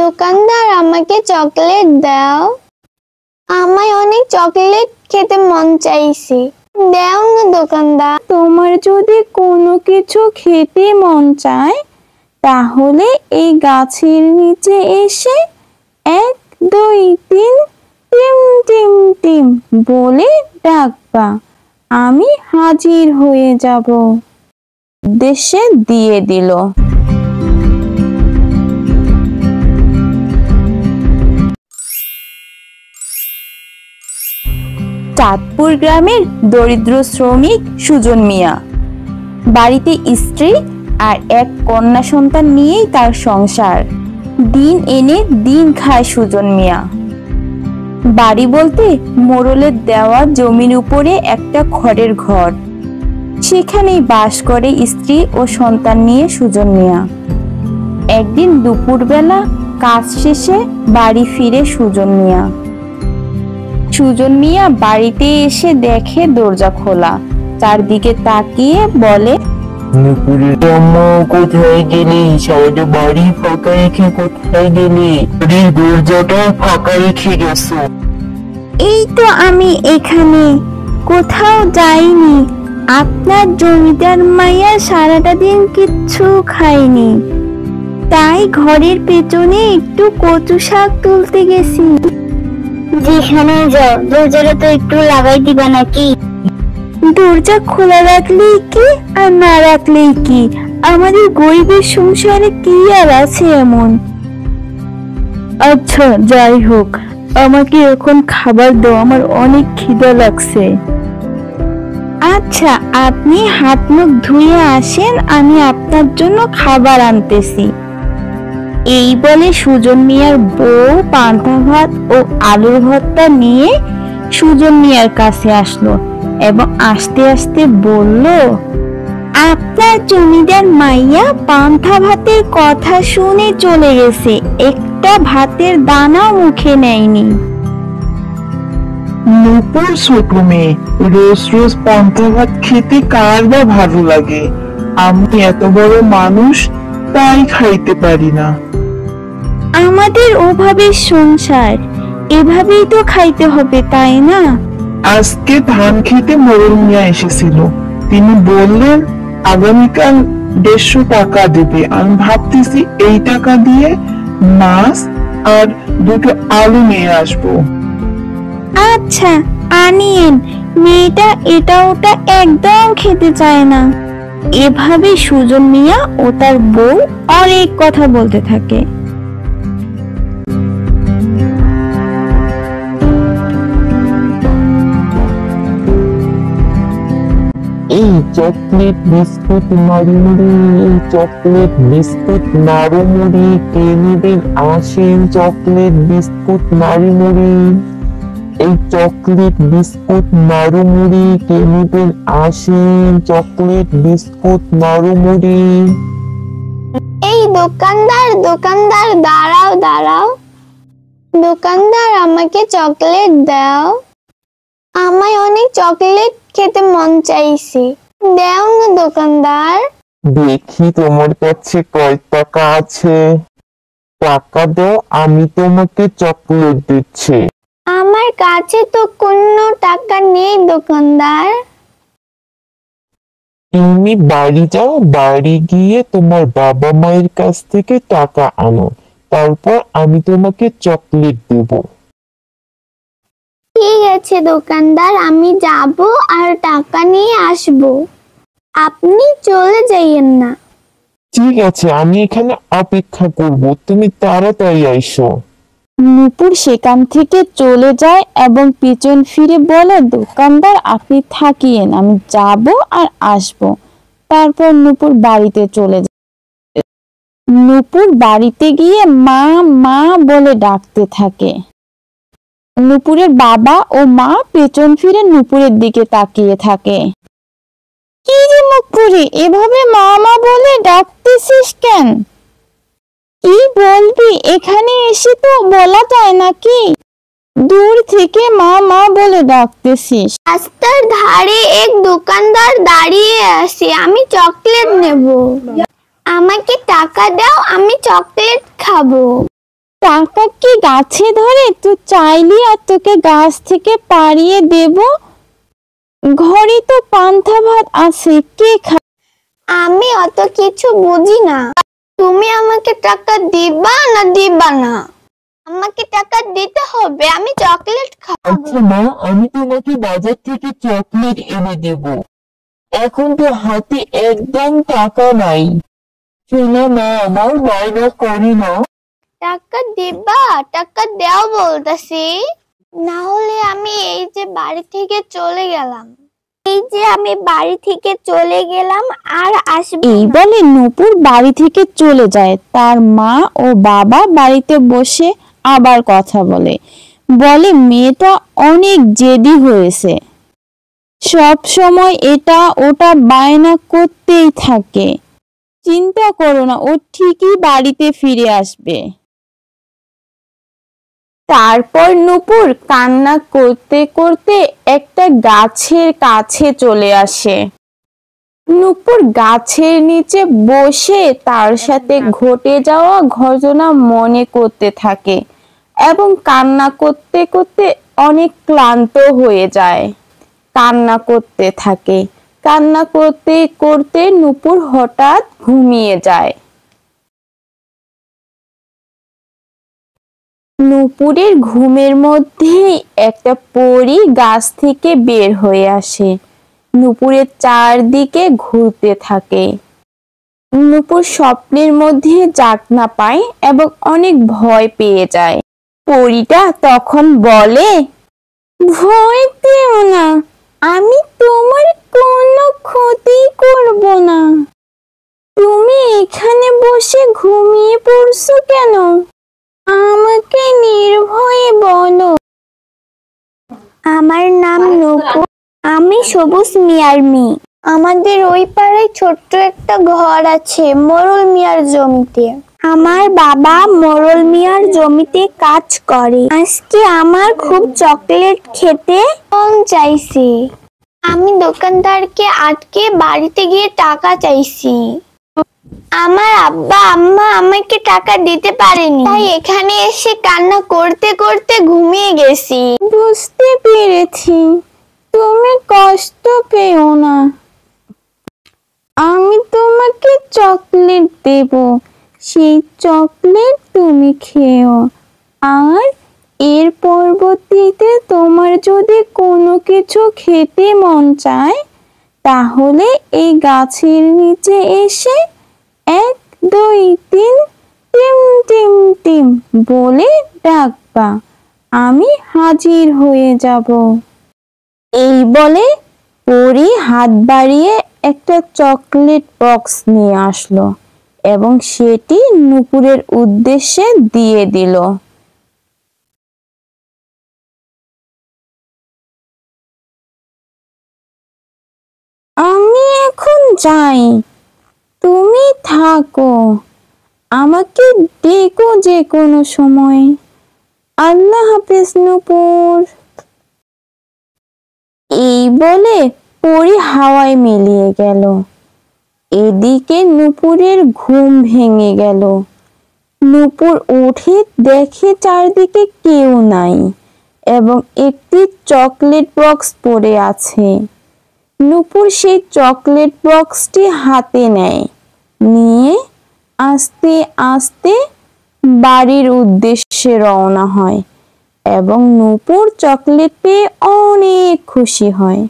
দোকানদার আমাকে চকলেট দাও, আমায় অনেক চকলেট খেতে মন চাইছে, দাও না দোকানদার। তোমার যদি কোনো কিছু খেতে মন চায় তাহলে এই গাছের নিচে এসে 1 2 3 টিম টিম টিম বলে ডাকবা, আমি হাজির হয়ে যাব। দেশে দিয়ে দিল। চাঁদপুর গ্রামের দরিদ্র শ্রমিক সুজন মিয়া, বাড়িতে স্ত্রী আর এক কন্যা সন্তান নিয়েই তার সংসার। দিন এনে দিন খায় সুজন মিয়া। বাড়ি বলতে মোড়লের দেওয়া জমির উপরে একটা খড়ের ঘর, সেখানেই বাস করে স্ত্রী ও সন্তান নিয়ে সুজন মিয়া। একদিন দুপুরবেলা কাজ শেষে বাড়ি ফিরে সুজন মিয়া। সুজন মিয়া বাড়িতে এসে দেখে দরজা খোলা। চারদিকে তাকিয়ে বলে, নুপুরের আম্মা কোথায় গেলি? সারাটা বাড়ি ফাঁকা রেখে কোথায় গেলি? বাড়ির দরজাটা ফাঁকা রেখে গেছো। এই তো আমি এখানে, কোথাও যাইনি। আপনার জমিদার মাইয়া সারাটা দিন কিচ্ছু খায়নি, তাই ঘরের পেছনে একটু কচু শাক তুলতে গেছি। যেখানে যাও দরজাটা তো একটু লাগাই দিবা নাকি? দরজা খোলা রাখলেই কি আর না রাখলেই কি, আমাদের গরিবের সংসারে কি আর আছে এমন। আচ্ছা যাই হোক, আমাকে এখন খাবার দাও, আমার অনেক খিদা লাগছে। আচ্ছা আপনি হাত মুখ ধুয়ে আসেন, আমি আপনার জন্য খাবার আনতেছি। এই বলে সুজন মিয়ার বউ পান্তা ভাত ও আলুর ভর্তা নিয়ে সুজন মিয়ার কাছে আসলো এবং আস্তে আস্তে বলল, আপনার জমিদার মাইয়া পান্তা ভাতের কথা শুনে চলে গেছে, একটা ভাতের দানাও মুখে নেয়নি। নুপুর ছোট মেয়ে, রোজ রোজ পান্তা ভাত খেতে কার বা ভালো লাগে? আমি এত বড় মানুষ, তাই খাইতে পারি না। আমাদের অভাবের সংসার, এভাবেই তো খাইতে হবে তাই না? আজকে ধান খেতে মোড়ল মিয়া এসেছিল, তিনি বললেন আগামীকাল 150 টাকা দেবে। আমি ভাবতেছি এই টাকা দিয়ে মাছ আর 2টো আলু নিয়ে আসবো। আচ্ছা আনিয়েন, মেয়েটা এটা ওটা একদম খেতে চায় না। এভাবে সুজন মিয়া ও তার বউ অনেক কথা বলতে থাকে। এই চকলেট বিস্কুট নাড়ুমুড়ি, এই চকলেট বিস্কুট নাড়ুমুড়ি কে নেবেন আসেন, চকলেট বিস্কুট নাড়ুমুড়ি। এই চকলেট বিস্কুট নাড়ুমুড়ি কে নেবেন আসেন, চকলেট বিস্কুট নাড়ুমুড়ি। এই দোকানদার দোকানদার দাঁড়াও দাঁড়াও, দোকানদার আমাকে চকলেট দাও, আমায় অনেক চকলেট খেতে মন চাইছে, দাও না দোকানদার। দেখি তোমার কাছে কয় টাকা আছে, টাকা দাও, আমি তোমাকে চকলেট দিচ্ছি। আমার কাছে তো কোনো টাকা নেই দোকানদার। তুমি বাড়ি যাও, বাড়ি গিয়ে তোমার বাবা মায়ের কাছ থেকে টাকা আনো, তারপর আমি তোমাকে চকলেট দেব। ঠিক আছে দোকানদার, আমি যাব আর টাকা নিয়ে আসব, আপনি চলে যাইয়েন না। ঠিক আছে, আমি এখানে অপেক্ষা করব, তুমি তাড়াতাড়ি আইসো। নূপুর সেখান থেকে চলে যায় এবং পিছন ফিরে বলে, দোকানদার আপনি থাকিয়েন, আমি যাব আর আসব। তারপর নূপুর বাড়িতে চলে যায়। নূপুর বাড়িতে গিয়ে মা মা বলে ডাকতে থাকে। নূপুরের বাবা ও মা পেছন ফিরে নূপুরের দিকে তাকিয়ে থাকে। কি রে নূপুরে, এভাবে মা মা বলে ডাকতেছিস কেন? কি বলবি, এখানে এসে তো বলা যায় নাকি? দূর থেকে মা মা বলে ডাকতেছিস। রাস্তার ধারে এক দোকানদার দাঁড়িয়ে আছে, আমি চকলেট নেব, আমাকে টাকা দাও, আমি চকলেট খাবো। টাকা কি গাছে ধরে? তুই চাইলি আর তোকে গাছ থেকে পাড়িয়ে দেব। ঘরে তো পান্তা ভাত আছে, কে খাবে? আমি অত কিছু বুঝি না। তুমি আমাকে টাকা দিবা না দিবা না? আমাকে টাকা দিতে হবে, আমি চকলেট খাবো। আচ্ছা মা, আমি তোমাকে বাজার থেকে চকলেট এনে দেব। এখন তো হাতে একদম টাকা নাই। শোনো মা, আমার বায়না করি না। টাকা দিবা? টাকা দাও বলতাছি, না হলে আমি এই যে বাড়ি থেকে চলে গেলাম। আর আসবো এই না। বলে নূপুর বাড়ি থেকে চলে যায়। তার মা ও বাবা বাড়িতে বসে আবার কথা বলে। বলে মেয়েটা অনেক জেদি হয়েছে, সব সময় এটা ওটা বায়না করতেই থাকে। চিন্তা করো না, ও ঠিকই বাড়িতে ফিরে আসবে। তারপর নূপুর কান্না করতে করতে একটা গাছের কাছে চলে আসে। নূপুর গাছের নিচে বসে তার সাথে ঘটে যাওয়া ঘটনা মনে করতে থাকে এবং কান্না করতে করতে অনেক ক্লান্ত হয়ে যায়। কান্না করতে থাকে। কান্না করতে করতে নূপুর হঠাৎ ঘুমিয়ে যায়। নূপুরের ঘুমের মধ্যেই একটা পরী গাছ থেকে বের হয়ে আসে। নূপুরের চারদিকে ঘুরতে থাকে। নূপুর স্বপ্নের মধ্যে জাগনা পায় এবং অনেক ভয় পেয়ে যায়। পরীটা তখন বলে, ভয় পেও না, আমি তোমার কোনো ক্ষতি করব না। তুমি এখানে বসে ঘুমিয়ে পড়ছো কেন? আমাকে নির্ভয়ে বলো। আমার নাম নূপুর, আমি সবুজ মিয়ার মেয়ে। আমাদের ওই পাড়ায় ছোট্ট একটা ঘর আছে মোরল মিয়ার জমিতে। আমার বাবা মোরল মিয়ার জমিতে কাজ করে। আজকে আমার খুব চকলেট খেতে মন চাইছে। আমি দোকানদারকে আটকে বাড়িতে গিয়ে টাকা চাইছি। আমার আব্বা আম্মা আমাকে টাকা দিতে পারেনি, তাই এখানে এসে কান্না করতে করতে ঘুমিয়ে গেছি। বুঝতে পেরেছি, তুমি কষ্ট পেও না, আমি তোমাকে চকলেট দেব। সেই চকলেট তুমি খেও। আর এর পরবর্তীতে তোমার যদি কোনো কিছু খেতে মন চায়, তাহলে এই গাছের নিচে এসে 1 2 3 টিম টিম টিম বলে ডাকবা, আমি হাজির হয়ে যাব। এই বলে পরী হাত বাড়িয়ে একটা চকলেট বক্স নিয়ে আসলো এবং সেটি নূপুরের উদ্দেশ্যে দিয়ে দিল। আমি এখন যাই, তুমি থাকো, আমাকে ডেকো যে কোনো সময়। আল্লাহ হাফেজ নূপুর। এই বলে পরী হাওয়ায় মিলিয়ে গেল। এদিকে নূপুরের ঘুম ভেঙে গেল। নূপুর উঠে দেখে চারদিকে কেউ নাই এবং একটি চকলেট বক্স পড়ে আছে। নূপুর সেই চকলেট বক্সটি হাতে নেয়, নিয়ে আস্তে আস্তে বাড়ির উদ্দেশ্যে রওনা হয় এবং নূপুর চকলেট পেয়ে অনেক খুশি হয়।